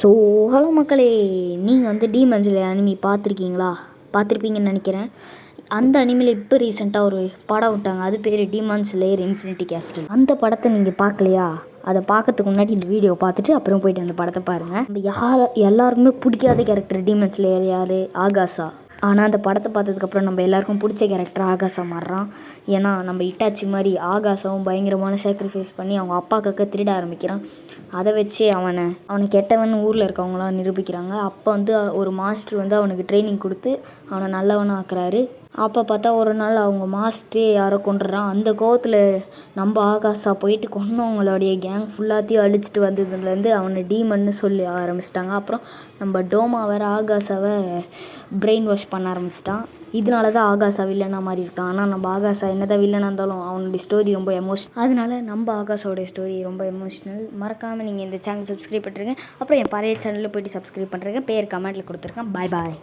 So hello மக்களே, நீங்கள் வந்து டீமன் ஸ்லேயர் அனிமி பார்த்துருப்பீங்கன்னு நினைக்கிறேன். அந்த அனிமியில் இப்போ ரீசெண்டாக ஒரு படம் விட்டாங்க, அது பேர் டீமன் ஸ்லேயர் இன்ஃபினிட்டி கேஸ்டில். அந்த படத்தை நீங்கள் பார்க்கலையா? அதை பார்க்கறதுக்கு முன்னாடி இந்த வீடியோ பார்த்துட்டு அப்புறம் போய்ட்டு அந்த படத்தை பாருங்கள். நம்ம எல்லாருக்குமே பிடிக்காத கேரக்டர் டீமன் ஸ்லேயர் யார்? ஆகாஷா. ஆனால் அந்த படத்தை பார்த்ததுக்கப்புறம் நம்ம எல்லாருக்கும் பிடிச்ச கேரக்டர் ஆகாஷா மாறுறான். ஏன்னா நம்ம இட்டாச்சி மாதிரி ஆகாஷாவும் பயங்கரமான சாக்ரிஃபைஸ் பண்ணி அவங்க அப்பாக்காக திருட ஆரம்பிக்கிறான். அதை வச்சு அவனை கெட்டவன் ஊரில் இருக்கவங்களாம் நிரூபிக்கிறாங்க. அப்போ வந்து ஒரு மாஸ்டர் வந்து அவனுக்கு ட்ரைனிங் கொடுத்து அவனை நல்லவனாக ஆக்குறாரு. அப்போ பார்த்தா ஒரு நாள் அவங்க மாஸ்டரே யாரோ கொண்டுறான். அந்த கோவத்தில் நம்ம ஆகாஷா போயிட்டு கொன்னவங்களுடைய கேங் ஃபுல்லாத்தையும் அழிச்சிட்டு வந்ததுலேருந்து அவனை டீமன்னு சொல்லி ஆரம்பிச்சிட்டாங்க. அப்புறம் நம்ம டோமா வேறு ஆகாஷாவை பிரெயின் வாஷ் பண்ண ஆரம்பிச்சிட்டான். இதனால தான் ஆகாஷா வில்லனாக மாறி இருக்கான். ஆனால் நம்ம ஆகாஷா என்ன தான் வில்லனாக இருந்தாலும் அவனுடைய ஸ்டோரி ரொம்ப எமோஷனல். அதனால நம்ம ஆகாஷோடைய ஸ்டோரி ரொம்ப எமோஷ்னல். மறக்காமல் நீங்கள் இந்த சேனல் சப்ஸ்கிரைப் பண்ணுறீங்க. அப்புறம் என் பழைய சேனலில் போய்ட்டு சப்ஸ்கிரைப் பண்ணுறேங்க. பேர் கமெண்ட்டில் கொடுத்துருக்கேன். பாய் பாய்.